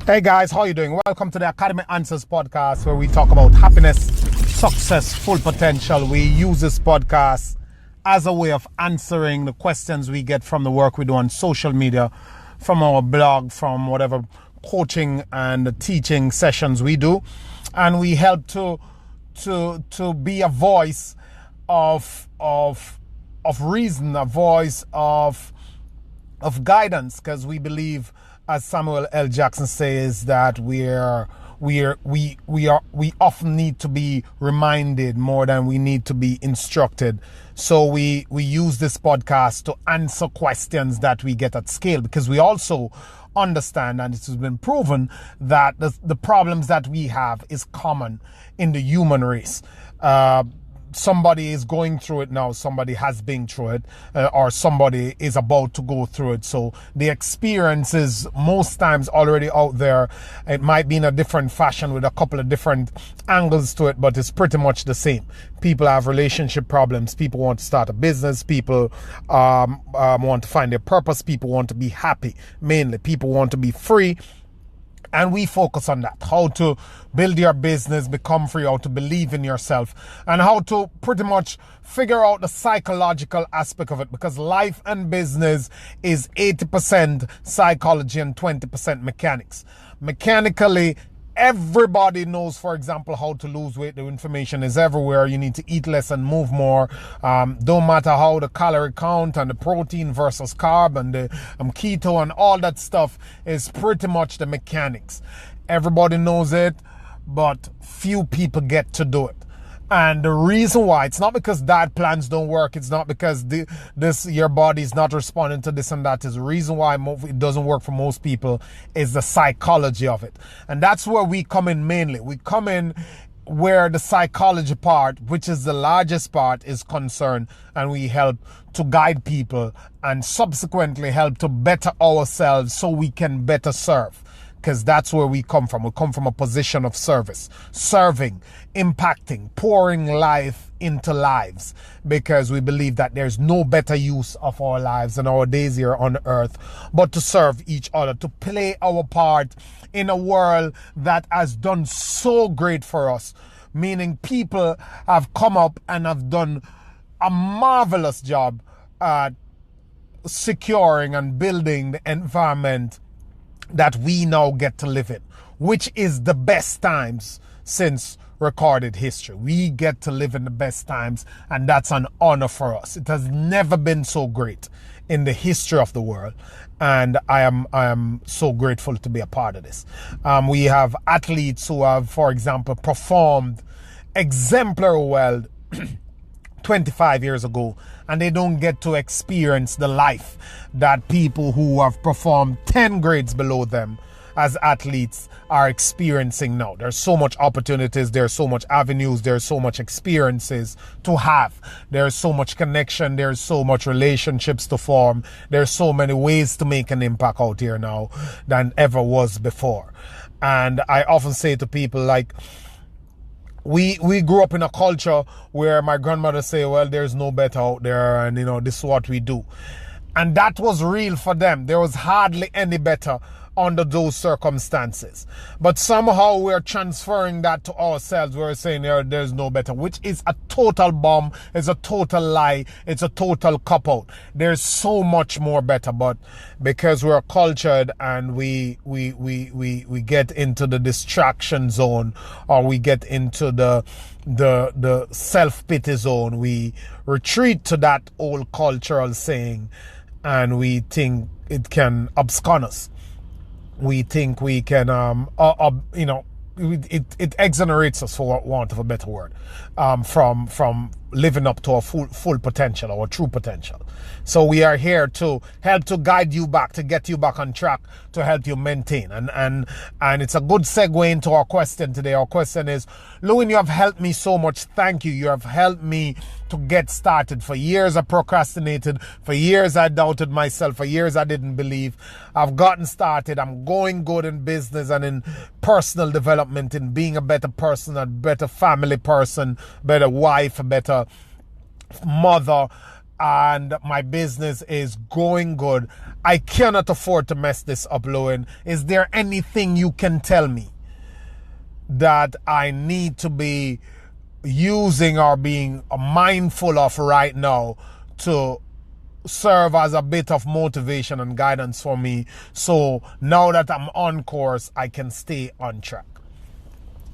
Hey guys, how you doing? Welcome to the Academy Answers podcast, where we talk about happiness, success, full potential. We use this podcast as a way of answering the questions we get from the work we do on social media, from our blog, from whatever coaching and teaching sessions we do, and we help to be a voice of reason, a voice of guidance, because we believe, as Samuel L. Jackson says, that we often need to be reminded more than we need to be instructed. So we use this podcast to answer questions that we get at scale, because we also understand, and it has been proven, that the problems that we have is common in the human race. Somebody is going through it now, somebody has been through it, or somebody is about to go through it. So the experience is most times already out there. It might be in a different fashion with a couple of different angles to it, but it's pretty much the same. People have relationship problems, people want to start a business, people want to find their purpose, people want to be happy, mainly people want to be free. And we focus on that, how to build your business, become free, how to believe in yourself, and how to pretty much figure out the psychological aspect of it, because life and business is 80% psychology and 20% mechanics. Mechanically, everybody knows, for example, how to lose weight. The information is everywhere. You need to eat less and move more. Don't matter how the calorie count and the protein versus carb and the keto and all that stuff is pretty much the mechanics. Everybody knows it, but few people get to do it. And the reason why, it's not because diet plans don't work. It's not because your body is not responding to this and that. Is the reason why it doesn't work for most people is the psychology of it. And that's where we come in mainly. We come in where the psychology part, which is the largest part, is concerned. And we help to guide people and subsequently help to better ourselves so we can better serve. Because that's where we come from. We come from a position of service, serving, impacting, pouring life into lives, because we believe that there's no better use of our lives and our days here on earth but to serve each other, to play our part in a world that has done so great for us, meaning people have come up and have done a marvelous job at securing and building the environment that we now get to live in, which is the best times since recorded history. We get to live in the best times, and that's an honor for us. It has never been so great in the history of the world, and I am so grateful to be a part of this. We have athletes who have, for example, performed exemplary well 25 years ago, and they don't get to experience the life that people who have performed 10 grades below them as athletes are experiencing now. There's so much opportunities, there's so much avenues, there's so much experiences to have, there's so much connection, there's so much relationships to form, there's so many ways to make an impact out here now than ever was before. And I often say to people, like, we grew up in a culture where my grandmother say, well, there's no better out there, and this is what we do. And that was real for them. There was hardly any better under those circumstances. But somehow we're transferring that to ourselves. We're saying there's no better, which is a total bomb, it's a total lie, it's a total cop-out. There's so much more better, but because we're cultured and we get into the distraction zone, or we get into the self-pity zone, we retreat to that old cultural saying, and we think it can abscond us. We think we can, it exonerates us, for want of a better word, from living up to our full potential, our true potential. So we are here to help to guide you back, to get you back on track, to help you maintain. And it's a good segue into our question today. Our question is, Lewin, you have helped me so much. Thank you. You have helped me to get started. For years I procrastinated. For years I doubted myself. For years I didn't believe. I've gotten started. I'm going good in business and in personal development, in being a better person, a better family person, better wife, a better mother, and my business is going good. I cannot afford to mess this up, Lowen. Is there anything you can tell me that I need to be using or being mindful of right now to serve as a bit of motivation and guidance for me, so now that I'm on course, I can stay on track?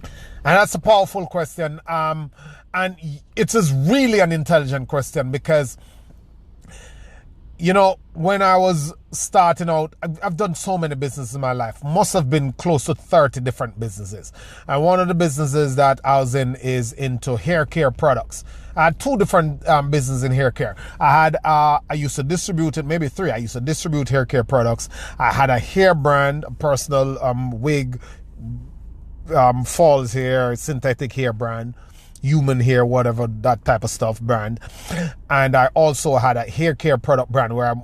And that's a powerful question. And it is really an intelligent question, because, you know, when I was starting out, I've done so many businesses in my life. Must have been close to 30 different businesses. And one of the businesses that I was in is into hair care products. I had two different businesses in hair care. I used to distribute it, maybe three. I used to distribute hair care products. I had a hair brand, a personal wig, false hair, synthetic hair brand, human hair, whatever, that type of stuff brand. And I also had a hair care product brand where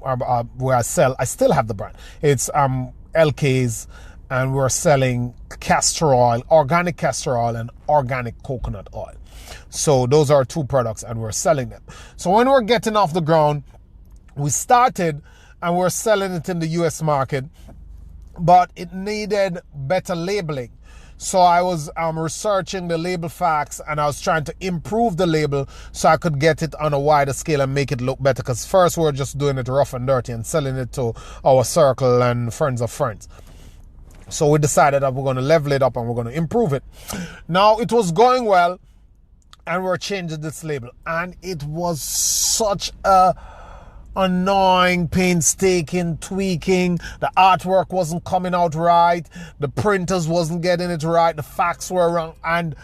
I sell. I still have the brand. It's LK's, and we're selling castor oil, organic castor oil, and organic coconut oil. So those are two products, and we're selling them. So when we're getting off the ground, we started and we're selling it in the US market, but it needed better labeling. So I was researching the label facts, and I was trying to improve the label so I could get it on a wider scale and make it look better. Because first we're just doing it rough and dirty and selling it to our circle and friends of friends. So we decided that we're going to level it up and we're going to improve it. Now it was going well, and we're changing this label, and it was such a annoying, painstaking tweaking. The artwork wasn't coming out right, the printers wasn't getting it right, the facts were wrong, and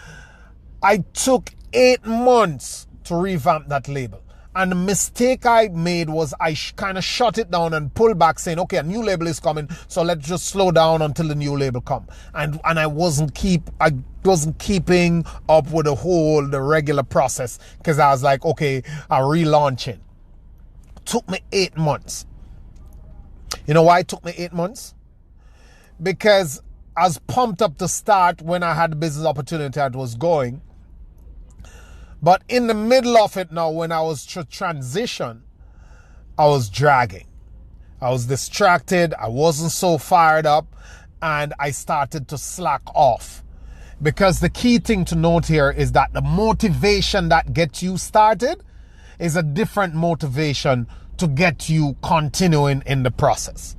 I took 8 months to revamp that label. And the mistake I made was I kind of shut it down and pulled back, saying, okay, a new label is coming, so let's just slow down until the new label come. And I wasn't keeping up with the regular process, because I was like, okay, I'm relaunching. Took me 8 months. You know why it took me 8 months? Because I was pumped up to start when I had the business opportunity that was going. But in the middle of it now, when I was transition, I was dragging. I was distracted. I wasn't so fired up, and I started to slack off. Because the key thing to note here is that the motivation that gets you started is a different motivation to get you continuing in the process.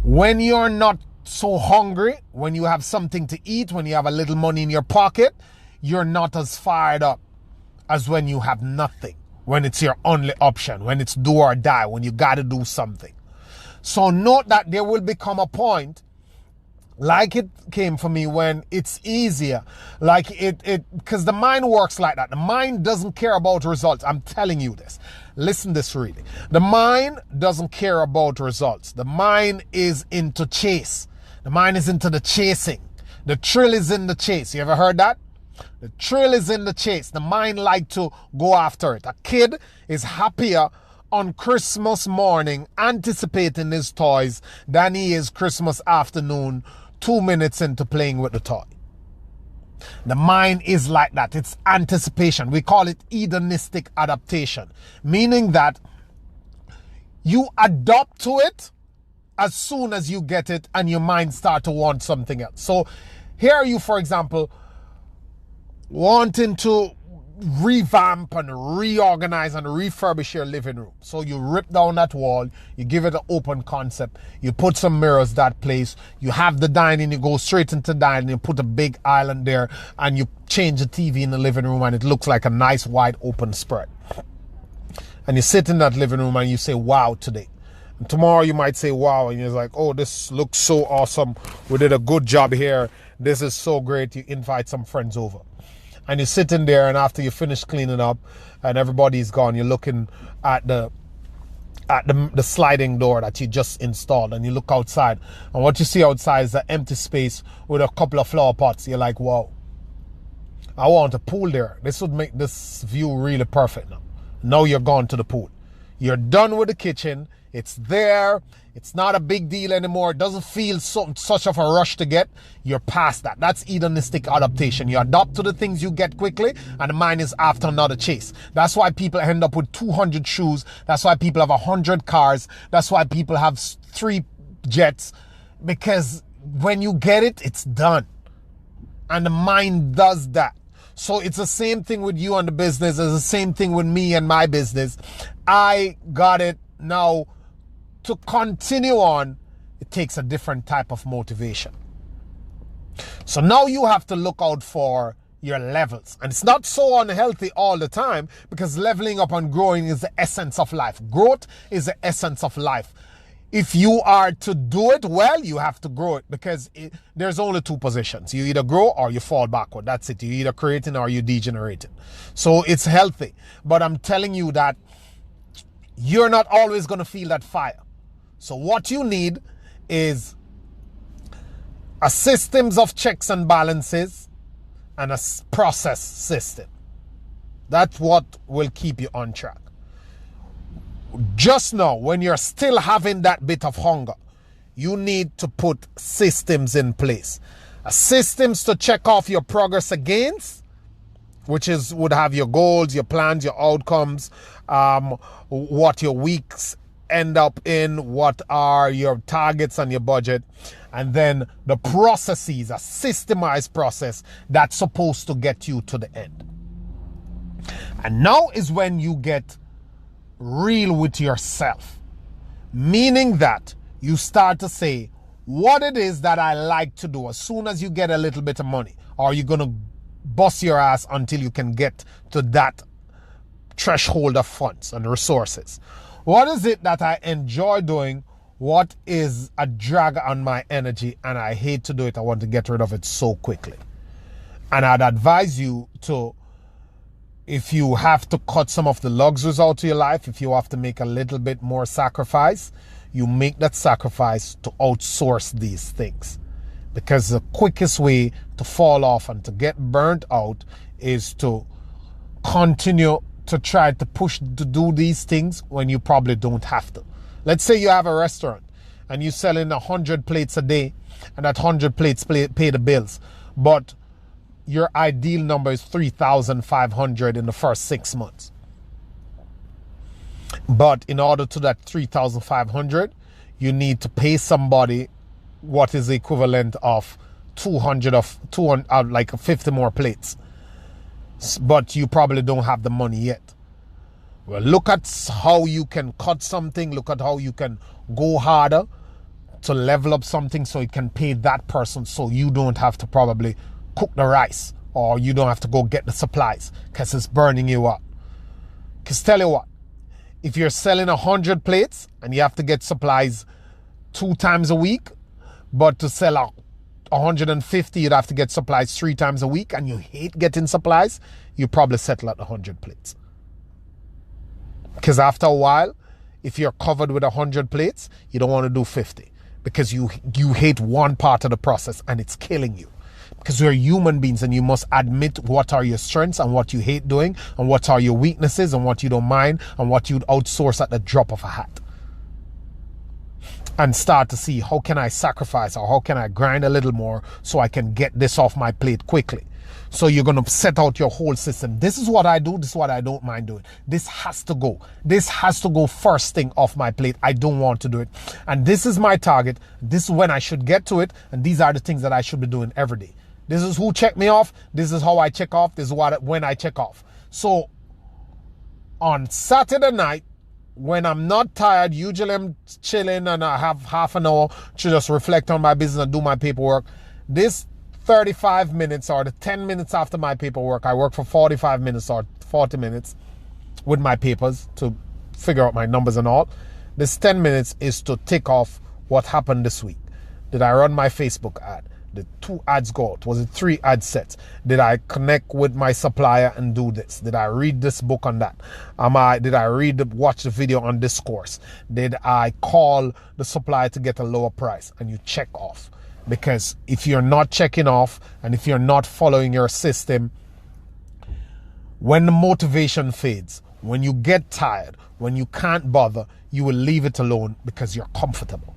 When you're not so hungry, when you have something to eat, when you have a little money in your pocket, you're not as fired up as when you have nothing, when it's your only option, when it's do or die, when you got to do something. So note that there will become a point, like it came for me, when it's easier. Like because the mind works like that. The mind doesn't care about results. I'm telling you this. Listen this really. The mind doesn't care about results. The mind is into chase. The mind is into the chasing. The thrill is in the chase. You ever heard that? The thrill is in the chase. The mind like to go after it. A kid is happier on Christmas morning anticipating his toys than he is Christmas afternoon 2 minutes into playing with the toy. The mind is like that. It's anticipation. We call it hedonistic adaptation, meaning that you adapt to it as soon as you get it, and your mind start to want something else. So here are you, for example, wanting to revamp and reorganize and refurbish your living room. So you rip down that wall, you give it an open concept, you put some mirrors that place, you have the dining, you go straight into dining, you put a big island there, and you change the TV in the living room, and it looks like a nice wide open spread. And you sit in that living room and you say, wow, today. And tomorrow you might say, wow, and you're like, oh, this looks so awesome. We did a good job here. This is so great. You invite some friends over. And you're sitting there, and after you finish cleaning up and everybody's gone, you're looking at the sliding door that you just installed, and you look outside, and what you see outside is an empty space with a couple of flower pots. You're like, wow, I want a pool there. This would make this view really perfect now. Now you're gone to the pool. You're done with the kitchen. It's there. It's not a big deal anymore. It doesn't feel such of a rush to get. You're past that. That's hedonistic adaptation. You adapt to the things you get quickly, and the mind is after another chase. That's why people end up with 200 shoes. That's why people have 100 cars. That's why people have 3 jets. Because when you get it, it's done. And the mind does that. So it's the same thing with you and the business. It's the same thing with me and my business. I got it. Now, to continue on, it takes a different type of motivation. So now you have to look out for your levels. And it's not so unhealthy all the time, because leveling up and growing is the essence of life. Growth is the essence of life. If you are to do it well, you have to grow it, because there's only 2 positions. You either grow or you fall backward. That's it. You're either creating or you're degenerating. So it's healthy. But I'm telling you that you're not always going to feel that fire. So what you need is a systems of checks and balances and a process system. That's what will keep you on track. Just now, when you're still having that bit of hunger, you need to put systems in place. Systems to check off your progress against, which would have your goals, your plans, your outcomes, what your weeks end up in, what are your targets and your budget, and then the processes, a systemized process that's supposed to get you to the end. And now is when you get real with yourself, meaning that you start to say what it is that I like to do. As soon as you get a little bit of money, or you're going to bust your ass until you can get to that threshold of funds and resources. What is it that I enjoy doing? What is a drag on my energy and I hate to do it? I want to get rid of it so quickly. And I'd advise you to, if you have to cut some of the luxuries out of your life, if you have to make a little bit more sacrifice, you make that sacrifice to outsource these things. Because the quickest way to fall off and to get burnt out is to continue to try to push to do these things when you probably don't have to. Let's say you have a restaurant and you're selling 100 plates a day, and that 100 plates pay the bills. But your ideal number is 3,500 in the first 6 months. But in order to that 3,500, you need to pay somebody what is the equivalent of 200 like 50 more plates. But you probably don't have the money yet. Well, look at how you can cut something. Look at how you can go harder to level up something so it can pay that person, so you don't have to probably cook the rice, or you don't have to go get the supplies because it's burning you up. Because tell you what, if you're selling 100 plates and you have to get supplies 2 times a week, but to sell out 150, you'd have to get supplies 3 times a week, and you hate getting supplies, you probably settle at 100 plates. Because after a while, if you're covered with 100 plates, you don't want to do 50, because you hate one part of the process and it's killing you. Because we're human beings, and you must admit what are your strengths and what you hate doing, and what are your weaknesses and what you don't mind, and what you'd outsource at the drop of a hat. And start to see, how can I sacrifice, or how can I grind a little more so I can get this off my plate quickly. So you're going to set out your whole system. This is what I do. This is what I don't mind doing. This has to go. This has to go first thing off my plate. I don't want to do it. And this is my target. This is when I should get to it. And these are the things that I should be doing every day. This is who checked me off. This is how I check off. This is when I check off. So on Saturday night, when I'm not tired, usually I'm chilling and I have half an hour to just reflect on my business and do my paperwork. This 35 minutes or the 10 minutes after my paperwork, I work for 45 minutes or 40 minutes with my papers to figure out my numbers and all. This 10 minutes is to tick off what happened this week. Did I run my Facebook ad? Did 2 ads go out? Was it 3 ad sets? Did I connect with my supplier and do this? Did I read this book on that? Did I watch the video on this course? Did I call the supplier to get a lower price? And you check off. Because if you're not checking off and if you're not following your system, when the motivation fades, when you get tired, when you can't bother, you will leave it alone because you're comfortable.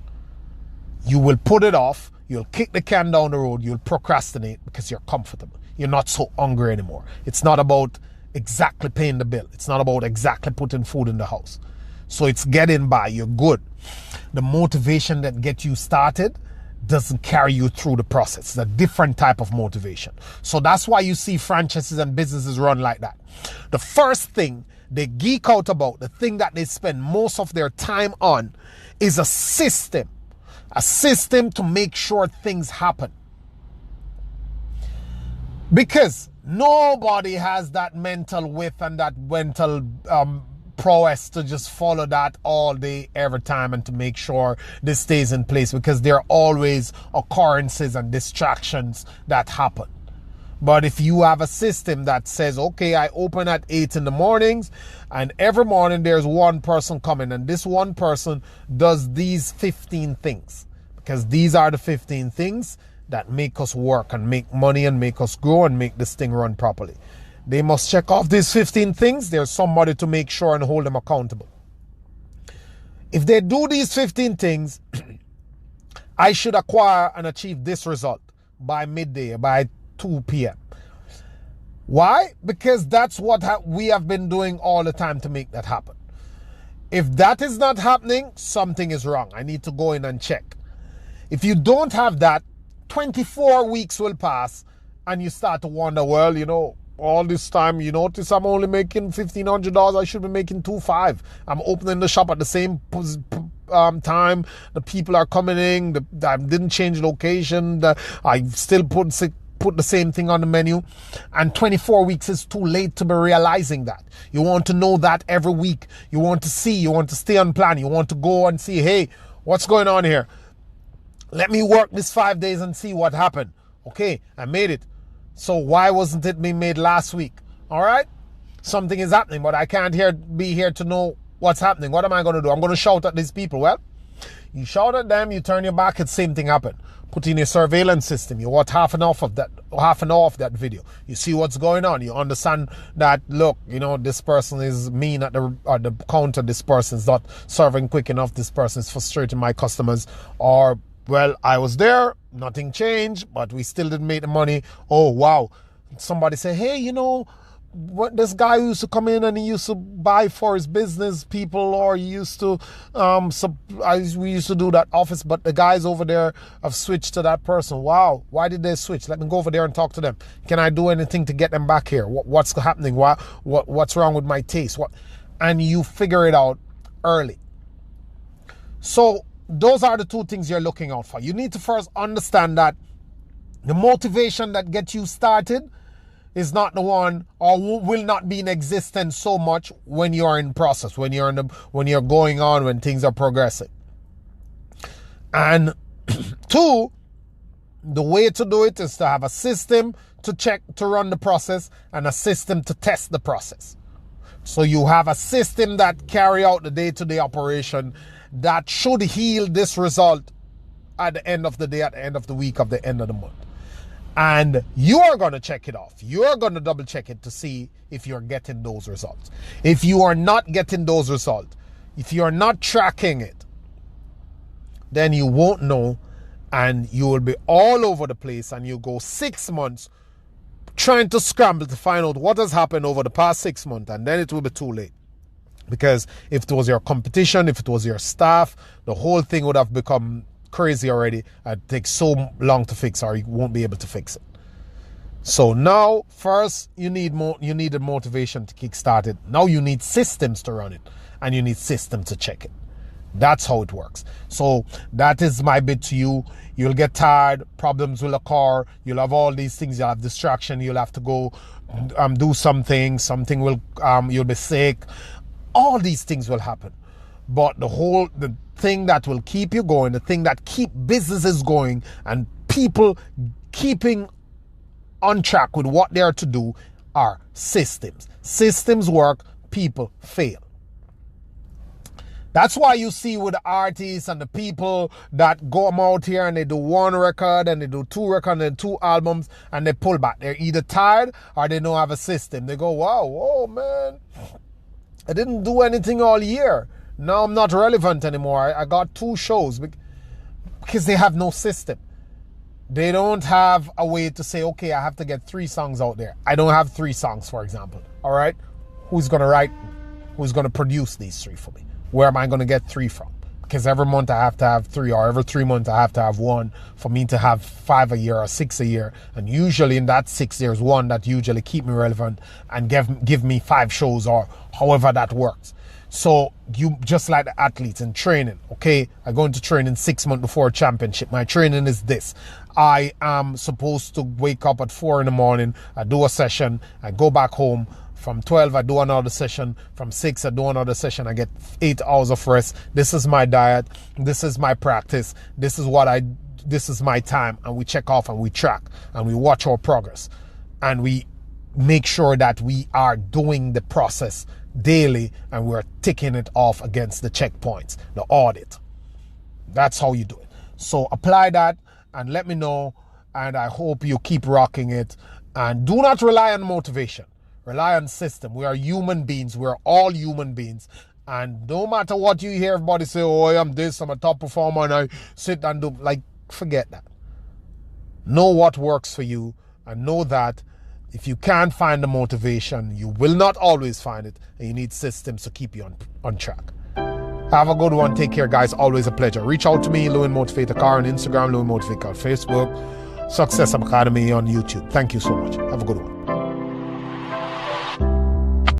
You will put it off. You'll kick the can down the road. You'll procrastinate because you're comfortable. You're not so hungry anymore. It's not about exactly paying the bill. It's not about exactly putting food in the house. So it's getting by. You're good. The motivation that gets you started doesn't carry you through the process. It's a different type of motivation. So that's why you see franchises and businesses run like that. The first thing they geek out about, the thing that they spend most of their time on, is a system. A system to make sure things happen. Because nobody has that mental width and that mental prowess to just follow that all day, every time, and to make sure this stays in place, because there are always occurrences and distractions that happen. But if you have a system that says, okay, I open at 8 in the mornings, and every morning there's one person coming, and this one person does these 15 things, because these are the 15 things that make us work and make money and make us grow and make this thing run properly. They must check off these 15 things. There's somebody to make sure and hold them accountable. If they do these 15 things, I should acquire and achieve this result by midday, by 2 p.m. Why? Because that's what we have been doing all the time to make that happen. If that is not happening, something is wrong. I need to go in and check. If you don't have that, 24 weeks will pass and you start to wonder, well, you know, all this time, you notice I'm only making $1,500. I should be making $2,500. I'm opening the shop at the same time. The people are coming in. I didn't change location. I still put the same thing on the menu. And 24 weeks is too late to be realizing that. You want to know that every week. You want to see. You want to stay on plan. You want to go and see, hey, what's going on here? Let me work this 5 days and see what happened. Okay, I made it. So why wasn't it being made last week? All right? Something is happening, but I can't be here to know what's happening. What am I going to do? I'm going to shout at these people. Well, you shout at them, you turn your back, it's same thing happened. Put in your surveillance system. You watch half an hour of that video. You see what's going on. You understand that, look, you know, this person is mean at the counter. This person is not serving quick enough. This person is frustrating my customers. Or, well, I was there, nothing changed, but we still didn't make the money. Oh, wow. Somebody say, hey, you know, what, this guy who used to come in and he used to buy for his business people, or he used to, we used to do that office, but the guys over there have switched to that person. Wow. Why did they switch? Let me go over there and talk to them. Can I do anything to get them back here? What's happening? What's wrong with my taste? And you figure it out early. So, those are the two things you're looking out for. You need to first understand that the motivation that gets you started is not the one, or will not be in existence so much when you're in process, when you're going on, when things are progressing. And two, the way to do it is to have a system to run the process and a system to test the process. So you have a system that carry out the day-to-day operation that should yield this result at the end of the day, at the end of the week, at the end of the month. And you are going to check it off. You're going to double check it to see if you're getting those results. If you are not getting those results, if you're not tracking it, then you won't know, and you will be all over the place, and you go 6 months trying to scramble to find out what has happened over the past 6 months, and then it will be too late. Because if it was your competition, if it was your staff, the whole thing would have become crazy already. It takes so long to fix, or you won't be able to fix it. So now, first, you need the motivation to kickstart it. Now you need systems to run it, and you need systems to check it. That's how it works. So that is my bit to you. You'll get tired, problems will occur, you'll have all these things, you'll have distraction, you'll have to go do something will, you'll be sick. All these things will happen. But the thing that will keep you going, the thing that keep businesses going and people keeping on track with what they are to do are systems. Systems work, people fail. That's why you see with the artists and the people that go out here and they do 1 record and they do 2 records and 2 albums and they pull back. They're either tired or they don't have a system. They go, wow, oh man, I didn't do anything all year. Now I'm not relevant anymore. I got 2 shows because they have no system. They don't have a way to say, okay, I have to get 3 songs out there. I don't have 3 songs, for example. All right? Who's going to write? Who's going to produce these 3 for me? Where am I going to get 3 from? Because every month I have to have 3, or every 3 months I have to have 1 for me to have 5 a year or 6 a year. And usually in that 6 years, 1 that usually keep me relevant and give me 5 shows, or however that works. So you just like the athletes in training, okay? I go into training 6 months before a championship. My training is this. I am supposed to wake up at 4 in the morning. I do a session. I go back home. From 12, I do another session. From 6, I do another session. I get 8 hours of rest. This is my diet. This is my practice. This is my time. And we check off and we track and we watch our progress. And we make sure that we are doing the process daily and we're ticking it off against the checkpoints, the audit. That's how you do it. So apply that and let me know. And I hope you keep rocking it. And do not rely on motivation. Rely on system. We are human beings. We're all human beings. And no matter what you hear everybody say, oh, I am this, I'm a top performer, and I sit and do, like, forget that. Know what works for you, and know that if you can't find the motivation, you will not always find it, and you need systems to keep you on track. Have a good one. Take care, guys. Always a pleasure. Reach out to me, Lewin Motivator Car on Instagram, Lewin Motivator Car on Facebook, Success Academy on YouTube. Thank you so much. Have a good one.